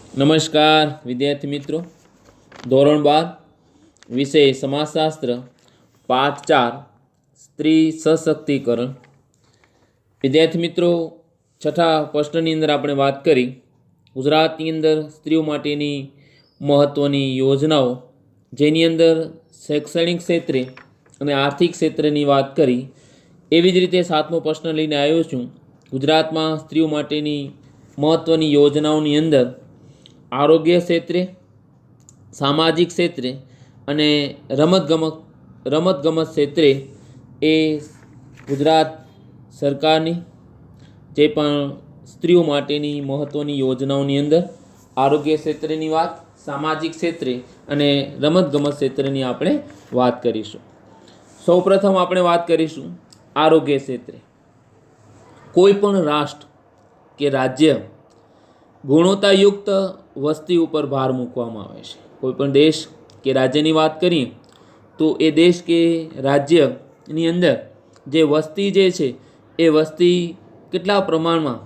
નમસ્કાર વિદ્યાર્થી મિત્રો, ધોરણ 12 વિષય સમાજશાસ્ત્ર પાઠ 4 સ્ત્રી સશક્તિકરણ. વિદ્યાર્થી મિત્રો, છઠ્ઠા પ્રશ્નની અંદર આપણે વાત કરી ગુજરાતની અંદર સ્ત્રીઓ માટેની મહત્ત્વની યોજનાઓ, જેની અંદર શૈક્ષણિક ક્ષેત્રે અને આર્થિક ક્ષેત્રની વાત કરી. એવી જ રીતે સાતમો પ્રશ્ન લઈને આવ્યો છું. ગુજરાતમાં સ્ત્રીઓ માટેની મહત્ત્વની યોજનાઓની અંદર આરોગ્ય ક્ષેત્રે, સામાજિક ક્ષેત્રે અને રમતગમત ક્ષેત્રે એ ગુજરાત સરકારની જે પણ સ્ત્રીઓ માટેની મહત્ત્વની યોજનાઓની અંદર આરોગ્ય ક્ષેત્રની વાત, સામાજિક ક્ષેત્રે અને રમતગમત ક્ષેત્રની આપણે વાત કરીશું. સૌપ્રથમ આપણે વાત કરીશું આરોગ્ય ક્ષેત્રે. કોઈ પણ રાષ્ટ્ર કે રાજ્ય ગુણવત્તાયુક્ત વસ્તી ઉપર ભાર મૂકવામાં આવે છે. કોઈ પણ દેશ કે રાજ્યની વાત કરીએ તો એ દેશ કે રાજ્યની અંદર જે વસ્તી જે છે એ વસ્તી કેટલા પ્રમાણમાં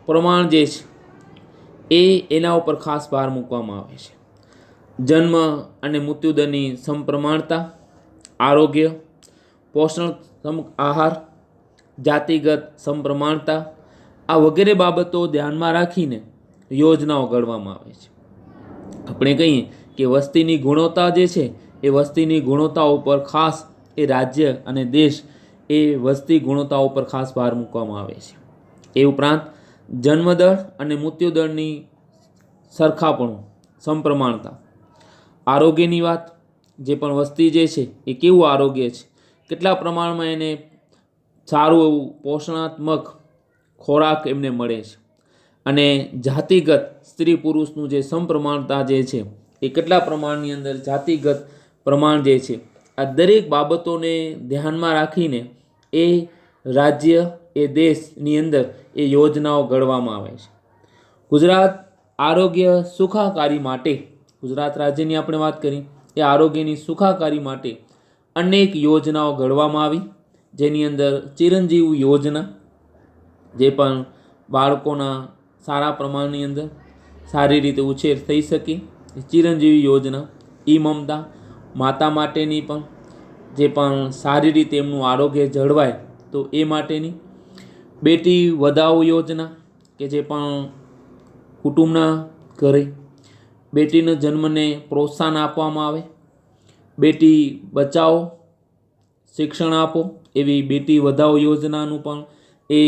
પ્રમાણ જે છે એના ઉપર ખાસ ભાર મૂકવામાં આવે છે. જન્મ અને મૃત્યુદરની સમપ્રમાણતા, આરોગ્ય, પોષણક્ષમ આહાર, જાતિગત સમપ્રમાણતા, આ વગેરે બાબતો ધ્યાનમાં રાખીને યોજનાઓ ઘડવામાં આવે છે. આપણે કહીએ કે વસ્તીની ગુણવત્તા જે છે એ વસ્તીની ગુણવત્તા ઉપર ખાસ એ રાજ્ય અને દેશ એ વસ્તી ગુણવત્તા ઉપર ખાસ ભાર મૂકવામાં આવે છે. એ ઉપરાંત જન્મદર અને મૃત્યુદરની સરખાપણું, સમપ્રમાણતા, આરોગ્યની વાત, જે પણ વસ્તી જે છે એ કેવું આરોગ્ય છે, કેટલા પ્રમાણમાં એને સારું એવું પોષણાત્મક ખોરાક એમને મળે છે, અને જાતિગત સ્ત્રી પુરુષનું જે સમપ્રમાણતા જે છે એ કેટલા પ્રમાણની અંદર જાતિગત પ્રમાણ જે છે, આ દરેક બાબતોને ધ્યાનમાં રાખીને એ રાજ્ય, એ દેશની અંદર એ યોજનાઓ ઘડવામાં આવે છે. ગુજરાત આરોગ્ય સુખાકારી માટે, ગુજરાત રાજ્યની આપણે વાત કરી, એ આરોગ્યની સુખાકારી માટે અનેક યોજનાઓ ઘડવામાં આવી. જેની અંદર ચિરંજીવ યોજના, જે પણ બાળકોના સારા પ્રમાણની અંદર સારી રીતે ઉછેર થઈ શકે, ચિરંજીવી યોજના, મમતા, માતા માટેની પણ જે પણ સારી રીતે એમનું આરોગ્ય જળવાય તો એ માટેની, બેટી વધાવો યોજના કે જે પણ કુટુંબના ઘરે બેટીના જન્મને પ્રોત્સાહન આપવામાં આવે, બેટી બચાવો, શિક્ષણ આપો, એવી બેટી વધાવો યોજનાનું પણ એ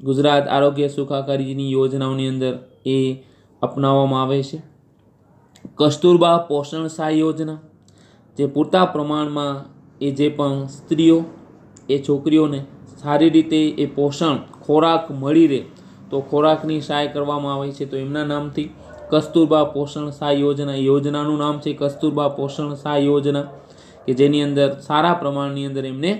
ગુજરાત આરોગ્ય સુખાકારીની યોજનાઓની અંદર એ અપનાવવામાં આવે છે. કસ્તુરબા પોષણ સહાય યોજના, જે પૂરતા પ્રમાણમાં એ જે પણ સ્ત્રીઓ, એ છોકરીઓને સારી રીતે એ પોષણ ખોરાક મળી રહે તો ખોરાકની સહાય કરવામાં આવે છે. તો એમના નામથી કસ્તુરબા પોષણ સહાય યોજના, યોજનાનું નામ છે કસ્તુરબા પોષણ સહાય યોજના, કે જેની અંદર સારા પ્રમાણની અંદર એમને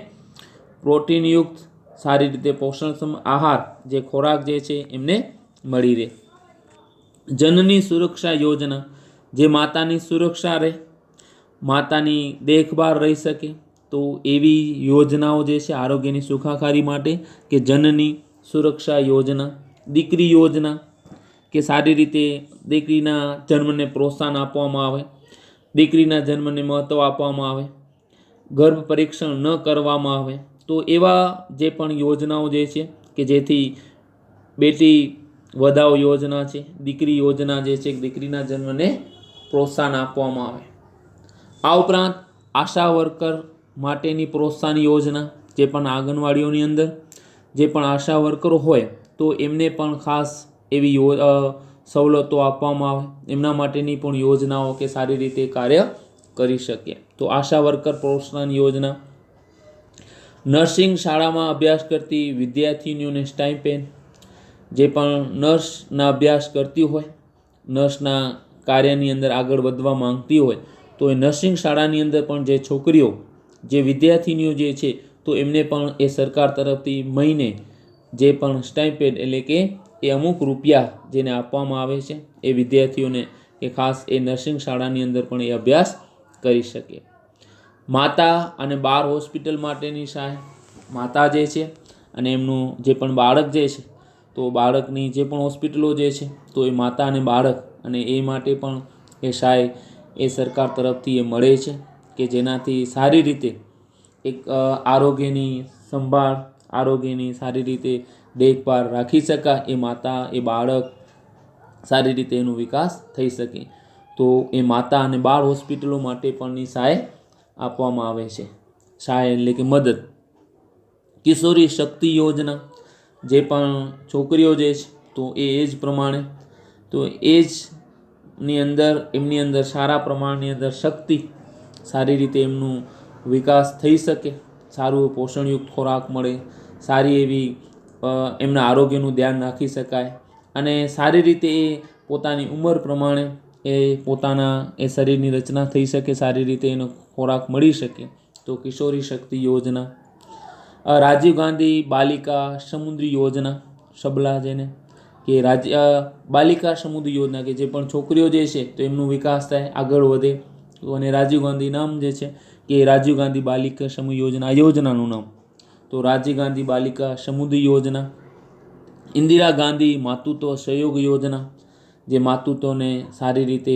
પ્રોટીનયુક્ત સારી રીતે પોષણક્ષમ આહાર, જે ખોરાક જે છે એમને મળી રહે. જનની સુરક્ષા યોજના, જે માતાની સુરક્ષા રહે, માતાની દેખભાળ રહી શકે, તો એવી યોજનાઓ જે છે આરોગ્યની સુખાકારી માટે, કે જનની સુરક્ષા યોજના. દીકરી યોજના, કે સારી રીતે દીકરીના જન્મને પ્રોત્સાહન આપવામાં આવે, દીકરીના જન્મને મહત્ત્વ આપવામાં આવે, ગર્ભ પરીક્ષણ ન કરવામાં આવે. તો એવા જે પણ યોજનાઓ જે છે કે જેથી બેટી વધાવો યોજના છે, દીકરી યોજના જે છે, દીકરીના જન્મને પ્રોત્સાહન આપવામાં આવે. આ ઉપરાંત આશા વર્કર માટેની પ્રોત્સાહન યોજના, જે પણ આંગણવાડીઓની અંદર જે પણ આશા વર્કરો હોય તો એમને પણ ખાસ એવી સવલતો આપવામાં આવે, એમના માટેની પણ યોજનાઓ કે સારી રીતે કાર્ય કરી શકે. તો આશા વર્કર પ્રોત્સાહન યોજના. નર્સિંગ શાળામાં અભ્યાસ કરતી વિદ્યાર્થીનીઓને સ્ટાઇપેન્ડ, જે પણ નર્સના અભ્યાસ કરતી હોય, નર્સના કાર્યની અંદર આગળ વધવા માંગતી હોય તો એ નર્સિંગ શાળાની અંદર પણ જે છોકરીઓ, જે વિદ્યાર્થીનીઓ જે છે તો એમને પણ એ સરકાર તરફથી મહિને જે પણ સ્ટાઇપેન્ડ એટલે કે એ અમુક રૂપિયા જેને આપવામાં આવે છે એ વિદ્યાર્થીઓને, કે ખાસ એ નર્સિંગ શાળાની અંદર પણ એ અભ્યાસ કરી શકે. માતા અને બાળ હોસ્પિટલ માટેની સહાય, માતા જે છે અને એમનું જે પણ બાળક જે છે તો બાળકની જે પણ હોસ્પિટલો જે છે તો એ માતા અને બાળક અને એ માટે પણ એ સહાય એ સરકાર તરફથી એ મળે છે કે જેનાથી સારી રીતે એક આરોગ્યની સંભાળ, આરોગ્યની સારી રીતે દેખભાળ રાખી શકાય, એ માતા એ બાળક સારી રીતે એનો વિકાસ થઈ શકે. તો એ માતા અને બાળ હોસ્પિટલો માટે પણની સહાય આપવામાં આવે છે. સહાય એટલે કે મદદ. કિશોરી શક્તિ યોજના, જે પણ છોકરીઓ જે છે તો એ એજ પ્રમાણે, તો એજની અંદર એમની અંદર સારા પ્રમાણની અંદર શક્તિ, સારી રીતે એમનું વિકાસ થઈ શકે, સારું પોષણયુક્ત ખોરાક મળે, સારી એવી એમના આરોગ્યનું ધ્યાન રાખી શકાય અને સારી રીતે એ પોતાની ઉંમર પ્રમાણે એ પોતાના એ શરીરની રચના થઈ શકે, સારી રીતે એનો ખોરાક મળી શકે. તો કિશોરી શક્તિ યોજના. રાજીવ ગાંધી બાલિકા સમૃદ્ધિ યોજના, સબલા જેને કે બાલિકા સમૃદ્ધિ યોજના, કે જે પણ છોકરીઓ જે છે તો એમનો વિકાસ થાય, આગળ વધે. અને રાજીવ ગાંધી નામ જે છે કે રાજીવ ગાંધી બાલિકા સમૃદ્ધિ યોજના, આ યોજનાનું નામ. તો રાજીવ ગાંધી બાલિકા સમૃદ્ધિ યોજના. ઇન્દિરા ગાંધી માતૃત્વ સહયોગ યોજના, જે માતૃત્વને સારી રીતે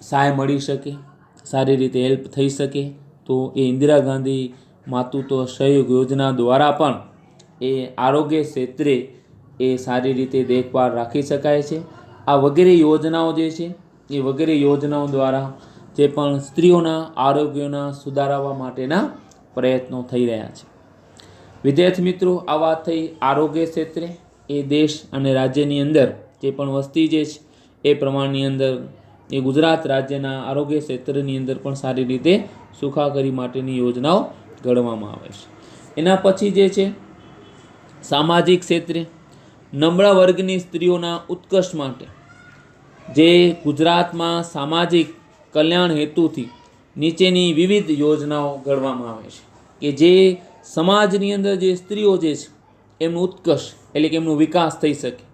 સહાય મળી શકે, સારી રીતે હેલ્પ થઈ શકે. તો એ ઇન્દિરા ગાંધી માતૃત્વ સહયોગ યોજના દ્વારા પણ એ આરોગ્ય ક્ષેત્રે એ સારી રીતે દેખભાળ રાખી શકાય છે. આ વગેરે યોજનાઓ જે છે એ વગેરે યોજનાઓ દ્વારા જે પણ સ્ત્રીઓના આરોગ્યના સુધારવા માટેના પ્રયત્નો થઈ રહ્યા છે. વિદ્યાર્થી મિત્રો, આ વાત થઈ આરોગ્ય ક્ષેત્રે. એ દેશ અને રાજ્યની અંદર જે પણ વસ્તી જે છે એ પ્રમાણની અંદર એ ગુજરાત રાજ્યના આરોગ્ય ક્ષેત્રની અંદર પણ સારી રીતે સુખાકારી માટેની યોજનાઓ ઘડવામાં આવે છે. એના પછી જે છે સામાજિક ક્ષેત્રે નબળા વર્ગની સ્ત્રીઓના ઉત્કર્ષ માટે જે ગુજરાતમાં સામાજિક કલ્યાણ હેતુથી નીચેની વિવિધ યોજનાઓ ઘડવામાં આવે છે કે જે સમાજની અંદર જે સ્ત્રીઓ જે છે એમનું ઉત્કર્ષ એટલે કે એમનો વિકાસ થઈ શકે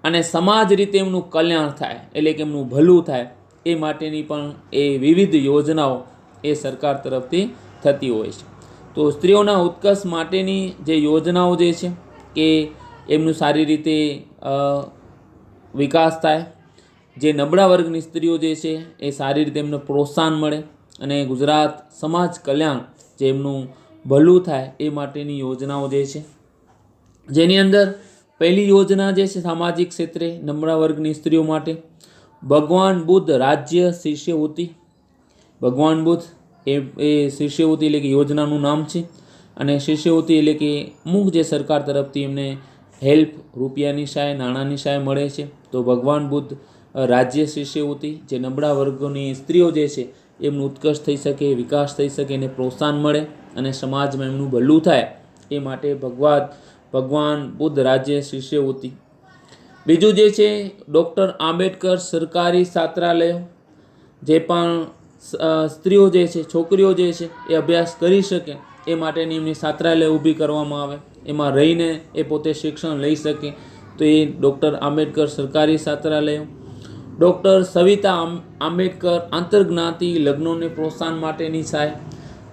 અને સમાજ રીતે એમનું કલ્યાણ થાય, એટલે કે એમનું ભલું થાય, એ માટેની પણ એ વિવિધ યોજનાઓ એ સરકાર તરફથી થતી હોય છે. તો સ્ત્રીઓના ઉત્કર્ષ માટેની જે યોજનાઓ જે છે કે એમનું સારી રીતે વિકાસ થાય, જે નબળા વર્ગની સ્ત્રીઓ જે છે એ સારી રીતે એમને પ્રોત્સાહન મળે અને ગુજરાત સમાજ કલ્યાણ જે એમનું ભલું થાય એ માટેની યોજનાઓ જે છે, જેની અંદર પહેલી યોજના જે છે સામાજિક ક્ષેત્રે નબળા વર્ગની સ્ત્રીઓ માટે ભગવાન બુદ્ધ રાજ્ય શિષ્યવૃત્તિ. ભગવાન બુદ્ધ એ શિષ્યવૃત્તિ એટલે કે યોજનાનું નામ છે અને શિષ્યવૃત્તિ એટલે કે અમુક જે સરકાર તરફથી એમને હેલ્પ, રૂપિયાની સહાય, નાણાંની સહાય મળે છે. તો ભગવાન બુદ્ધ રાજ્ય શિષ્યવૃત્તિ, જે નબળા વર્ગોની સ્ત્રીઓ જે છે એમનું ઉત્કર્ષ થઈ શકે, વિકાસ થઈ શકે, એને પ્રોત્સાહન મળે અને સમાજમાં એમનું ભલું થાય એ માટે ભગવાન બુદ્ધ રાજ્ય શિષ્યવૃત્તિ. બીજું જે છે ડૉક્ટર આંબેડકર સરકારી છાત્રાલયો, જે પણ સ્ત્રીઓ જે છે, છોકરીઓ જે છે એ અભ્યાસ કરી શકે એ માટેની એમની છાત્રાલય ઊભી કરવામાં આવે, એમાં રહીને એ પોતે શિક્ષણ લઈ શકે. તો એ ડૉક્ટર આંબેડકર સરકારી છાત્રાલયો. ડૉક્ટર સવિતા આંબેડકર આંતરજ્ઞાતિ લગ્નોને પ્રોત્સાહન માટેની સહાય,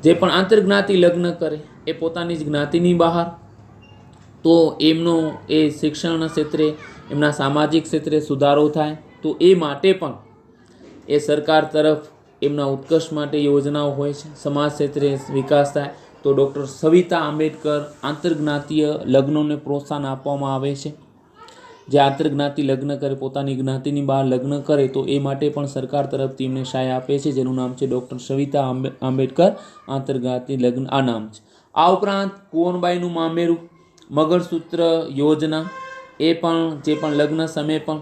જે પણ આંતરજ્ઞાતિ લગ્ન કરે એ પોતાની જ જ્ઞાતિની બહાર, તો એમનો એ શિક્ષણ ક્ષેત્રે, એમના સામાજિક ક્ષેત્રે સુધારો થાય. તો એ માટે પણ એ સરકાર તરફ એમના ઉત્કર્ષ માટે યોજનાઓ હોય છે, સમાજ ક્ષેત્રે વિકાસ થાય. તો ડૉક્ટર સવિતા આંબેડકર આંતરજ્ઞાતીય લગ્નોને પ્રોત્સાહન આપવામાં આવે છે. જે આંતરજ્ઞાતિ લગ્ન કરે, પોતાની જ્ઞાતિની બહાર લગ્ન કરે, તો એ માટે પણ સરકાર તરફથી એમને સહાય આપે છે, જેનું નામ છે ડૉક્ટર સવિતા આંબેડકર આંતરજ્ઞાતિ લગ્ન, આ નામ છે. આ ઉપરાંત કુંવરબાઈનું મામેરું, મંગળસૂત્ર યોજના, એ પણ જે પણ લગ્ન સમયે પણ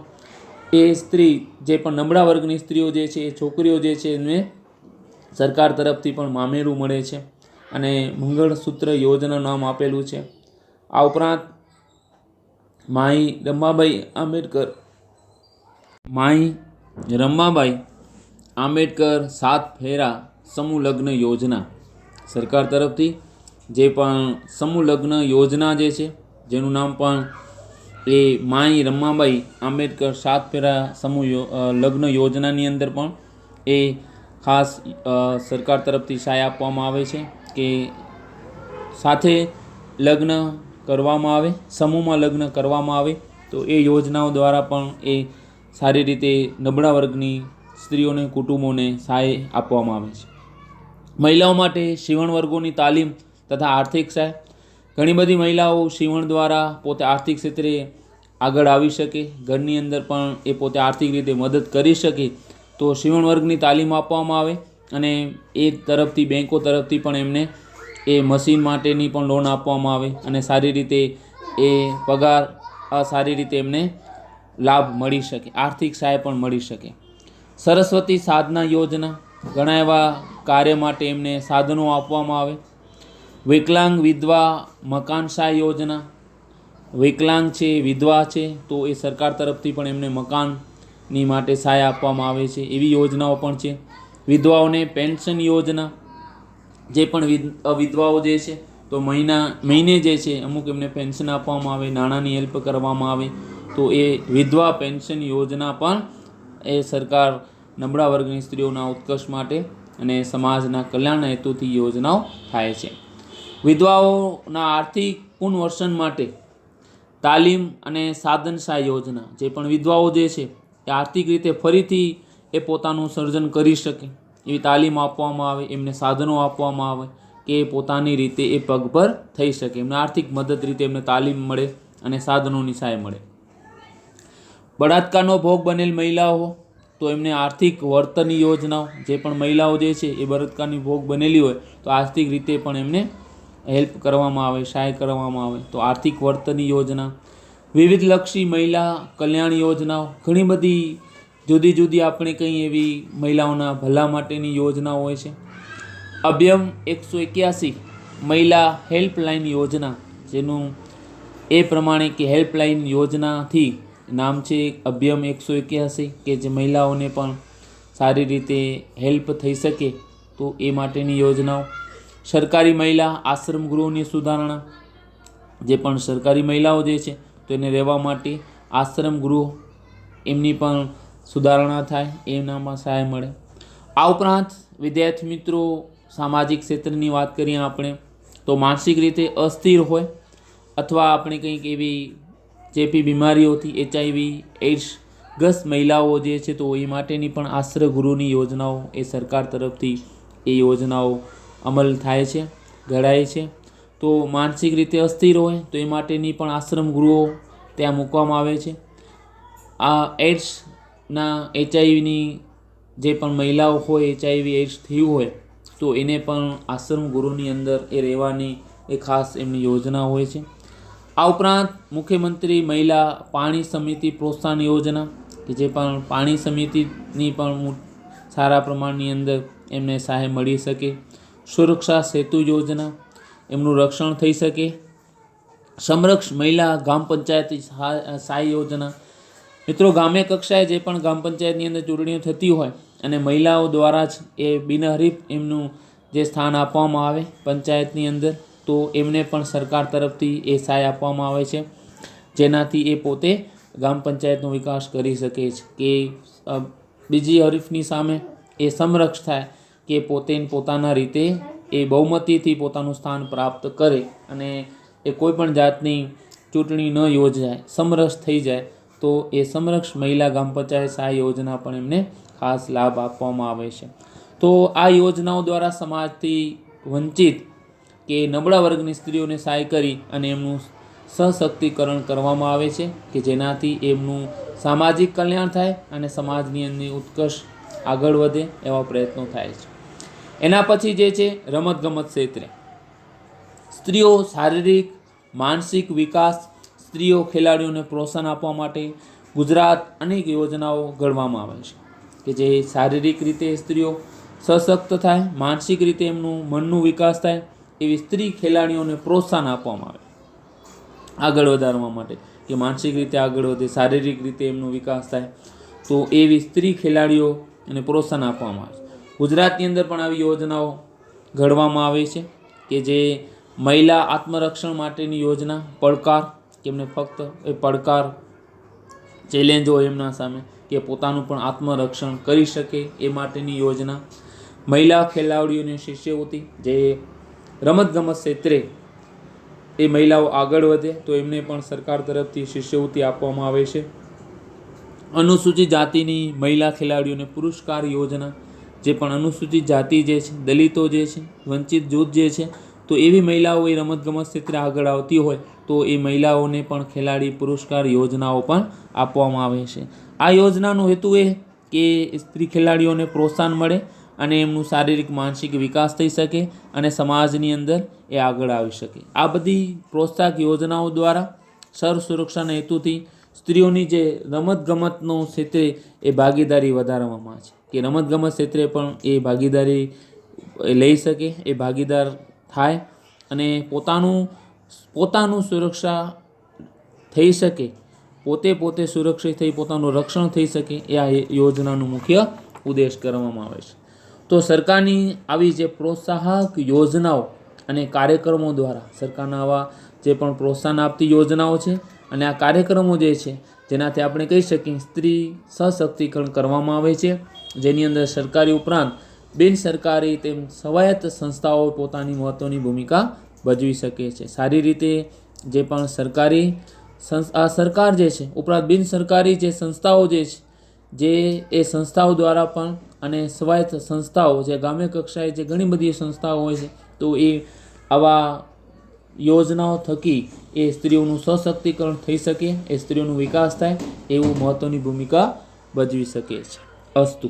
એ સ્ત્રી, જે પણ નબળા વર્ગની સ્ત્રીઓ જે છે, એ છોકરીઓ જે છે, એમને સરકાર તરફથી પણ મામેરું મળે છે અને મંગળસૂત્ર યોજનાનું નામ આપેલું છે. આ ઉપરાંત માઈ રમાબાઈ આંબેડકર 7 ફેરા સમૂહ લગ્ન યોજના, સરકાર તરફથી જે પણ સમૂહ લગ્ન યોજના જે છે, જેનું નામ પણ એ માઈ રમાબાઈ આંબેડકર 7 ફેરા સમૂહ લગ્ન યોજનાની અંદર પણ એ ખાસ સરકાર તરફથી સહાય આપવામાં આવે છે કે સાથે લગ્ન કરવામાં આવે, સમૂહમાં લગ્ન કરવામાં આવે તો એ યોજનાઓ દ્વારા પણ એ સારી રીતે નબળા વર્ગની સ્ત્રીઓને, કુટુંબોને સહાય આપવામાં આવે છે. મહિલાઓ માટે સીવણ વર્ગોની તાલીમ તથા આર્થિક સહાય. ઘણી બધી મહિલાઓ સીવણ દ્વારા પોતે આર્થિક ક્ષેત્રે આગળ આવી શકે, ઘરની અંદર પણ એ પોતે આર્થિક રીતે મદદ કરી શકે, તો સીવણ વર્ગની તાલીમ આપવામાં આવે અને એ તરફથી બેંકો તરફથી પણ એમને એ મશીન માટેની પણ લોન આપવામાં આવે અને સારી રીતે એ પગાર સારી રીતે એમને લાભ મળી શકે, આર્થિક સહાય પણ મળી શકે. સરસ્વતી સાધના યોજના, ઘણા એવા કાર્ય માટે એમને સાધનો આપવામાં આવે. વિકલાંગ વિધવા મકાન સહાય યોજના, વિકલાંગ છે, વિધવા છે તો એ સરકાર તરફથી પણ એમને મકાનની માટે સહાય આપવામાં આવે છે, એવી યોજનાઓ પણ છે. વિધવાઓને પેન્શન યોજના, જે પણ વિધવાઓ જે છે તો મહિને જે છે અમુક એમને પેન્શન આપવામાં આવે, નાણાંની હેલ્પ કરવામાં આવે, તો એ વિધવા પેન્શન યોજના પણ એ સરકાર નબળા વર્ગની સ્ત્રીઓના ઉત્કર્ષ માટે અને સમાજના કલ્યાણના હેતુથી યોજનાઓ થાય છે. વિધવાઓના આર્થિક પુનર્વસન માટે તાલીમ અને સાધન સહાય યોજના, જે પણ વિધવાઓ જે છે એ આર્થિક રીતે ફરીથી એ પોતાનું સર્જન કરી શકે એવી તાલીમ આપવામાં આવે, એમને સાધનો આપવામાં આવે કે એ પોતાની રીતે એ પગભર થઈ શકે, એમને આર્થિક મદદ રીતે એમને તાલીમ મળે અને સાધનોની સહાય મળે. બળાત્કારનો ભોગ બનેલ મહિલાઓ તો એમને આર્થિક વળતરની યોજનાઓ, જે પણ મહિલાઓ જે છે એ બળાત્કારની ભોગ બનેલી હોય તો આર્થિક રીતે પણ એમને હેલ્પ કરવામાં આવે, સહાય કરવામાં આવે, તો આર્થિક વળતરની યોજના. વિવિધલક્ષી મહિલા કલ્યાણ યોજનાઓ, ઘણી બધી જુદી જુદી આપણે કંઈ એવી મહિલાઓના ભલા માટેની યોજનાઓ હોય છે. અભિયમ 181 મહિલા હેલ્પલાઇન યોજના, જેનું એ પ્રમાણે કે હેલ્પલાઇન યોજનાથી નામ છે અભિયમ 181, કે જે મહિલાઓને પણ સારી રીતે હેલ્પ થઈ શકે તો એ માટેની યોજનાઓ. સરકારી મહિલા આશ્રમ ગૃહોની સુધારણા, જે પણ સરકારી મહિલાઓ જે છે તો એને રહેવા માટે આશ્રમ ગૃહ એમની પણ સુધારણા થાય, એનામાં સહાય મળે. આ ઉપરાંત વિદ્યાર્થી મિત્રો, સામાજિક ક્ષેત્રની વાત કરીએ આપણે તો માનસિક રીતે અસ્થિર હોય અથવા આપણે કંઈક એવી ચેપી બીમારીઓથી HIV AIDS ગ્રસ્ત મહિલાઓ જે છે તો એ માટેની પણ આશ્રય ગૃહની યોજનાઓ એ સરકાર તરફથી એ યોજનાઓ અમલ થાય છે, ઘડાય છે. તો માનસિક રીતે અસ્થિર હોય તો એ માટેની પણ આશ્રમ ગૃહો ત્યાં મૂકવામાં આવે છે. આ એડ્સના HIVની જે પણ મહિલાઓ હોય, HIV AIDS થયું હોય તો એને પણ આશ્રમ ગૃહની અંદર એ રહેવાની એ ખાસ એમની યોજના હોય છે. આ ઉપરાંત મુખ્યમંત્રી મહિલા પાણી સમિતિ પ્રોત્સાહન યોજના, કે જે પણ પાણી સમિતિની પણ સારા પ્રમાણની અંદર એમને સહાય મળી શકે. સુરક્ષા સેતુ યોજના, એમનું રક્ષણ થઈ શકે. સમરક્ષ મહિલા ગ્રામ પંચાયતી સહાય યોજના, મિત્રો ગામે કક્ષાએ જે પણ ગ્રામ પંચાયતની અંદર ચૂંટણીઓ થતી હોય અને મહિલાઓ દ્વારા જ એ બિનહરીફ એમનું જે સ્થાન આપવામાં આવે પંચાયતની અંદર, તો એમને પણ સરકાર તરફથી એ સહાય આપવામાં આવે છે, જેનાથી એ પોતે ગ્રામ પંચાયતનો વિકાસ કરી શકે છે, કે બીજી હરીફની સામે એ સમરક્ષ થાય, કે પોતે પોતાના રીતે એ બહુમતીથી પોતાનું સ્થાન પ્રાપ્ત કરે અને એ કોઈપણ જાતની ચૂંટણી ન યોજાય, સમરસ થઈ જાય, તો એ સમરક્ષ મહિલા ગ્રામ પંચાયત સહાય યોજના પણ એમને ખાસ લાભ આપવામાં આવે છે. તો આ યોજનાઓ દ્વારા સમાજથી વંચિત કે નબળા વર્ગની સ્ત્રીઓને સહાય કરી અને એમનું સશક્તિકરણ કરવામાં આવે છે, કે જેનાથી એમનું સામાજિક કલ્યાણ થાય અને સમાજની અંદર ઉત્કર્ષ આગળ વધે એવા પ્રયત્નો થાય છે. એના પછી જે છે રમતગમત ક્ષેત્રે સ્ત્રીઓ શારીરિક માનસિક વિકાસ, સ્ત્રીઓ ખેલાડીઓને પ્રોત્સાહન આપવા માટે ગુજરાત અનેક યોજનાઓ ઘડવામાં આવે છે, કે જે શારીરિક રીતે સ્ત્રીઓ સશક્ત થાય, માનસિક રીતે એમનું મનનું વિકાસ થાય, એવી સ્ત્રી ખેલાડીઓને પ્રોત્સાહન આપવામાં આવે આગળ વધારવા માટે, કે માનસિક રીતે આગળ વધે, શારીરિક રીતે એમનો વિકાસ થાય, તો એવી સ્ત્રી ખેલાડીઓને પ્રોત્સાહન આપવામાં આવે છે. ગુજરાતની અંદર પણ આવી યોજનાઓ ઘડવામાં આવે છે, કે જે મહિલા આત્મરક્ષણ માટેની યોજના પડકાર, કે એમને ફક્ત એ પડકાર ચેલેન્જ હોય એમના સામે, કે પોતાનું પણ આત્મરક્ષણ કરી શકે એ માટેની યોજના. મહિલા ખેલાડીઓની શિષ્યવૃત્તિ, જે રમતગમત ક્ષેત્રે એ મહિલાઓ આગળ વધે તો એમને પણ સરકાર તરફથી શિષ્યવૃત્તિ આપવામાં આવે છે. અનુસૂચિત જાતિની મહિલા ખેલાડીઓને પુરસ્કાર યોજના, જે પણ અનુસૂચિત જાતિ જે છે, દલિતો જે છે, વંચિત જૂથ જે છે, તો એવી મહિલાઓ એ રમતગમત ક્ષેત્રે આગળ આવતી હોય તો એ મહિલાઓને પણ ખેલાડી પુરસ્કાર યોજનાઓ પણ આપવામાં આવે છે. આ યોજનાનો હેતુ એ કે સ્ત્રી ખેલાડીઓને પ્રોત્સાહન મળે અને એમનું શારીરિક માનસિક વિકાસ થઈ શકે અને સમાજની અંદર એ આગળ આવી શકે. આ બધી પ્રોત્સાહક યોજનાઓ દ્વારા સર્વ સુરક્ષાના હેતુથી સ્ત્રીઓની જે રમતગમતનો ક્ષેત્રે એ ભાગીદારી વધારવામાં છે કે રમતગમત ક્ષેત્રે પણ એ ભાગીદારી લઈ શકે, એ ભાગીદાર થાય અને પોતાનું સુરક્ષા થઈ શકે, પોતે સુરક્ષિત થઈ પોતાનું રક્ષણ થઈ શકે, એ આ યોજનાનું મુખ્ય ઉદ્દેશ કરવામાં આવે છે. તો સરકારની આવી જે પ્રોત્સાહક યોજનાઓ અને કાર્યક્રમો દ્વારા સરકારના આવા જે પણ પ્રોત્સાહન આપતી યોજનાઓ છે અને આ કાર્યક્રમો જે છે જેનાથી આપણે કહી શકીએ સ્ત્રી સશક્તિકરણ કરવામાં આવે છે, જેની અંદર સરકારી ઉપરાંત બિનસરકારી તેમ સ્વાયત્ત સંસ્થાઓ પોતાની મહત્ત્વની ભૂમિકા ભજવી શકે છે. સારી રીતે જે પણ સરકાર જે છે ઉપરાંત બિનસરકારી જે સંસ્થાઓ જે છે, જે એ સંસ્થાઓ દ્વારા પણ અને સ્વાયત્ત સંસ્થાઓ જે ગામ્ય કક્ષાએ જે ઘણી બધી સંસ્થાઓ હોય છે તો એ આવા યોજનાઓ થકી એ સ્ત્રીઓનું સશક્તિકરણ થઈ શકે, એ સ્ત્રીઓનો વિકાસ થાય એવું મહત્ત્વની ભૂમિકા ભજવી શકે છે. અસ્તુ.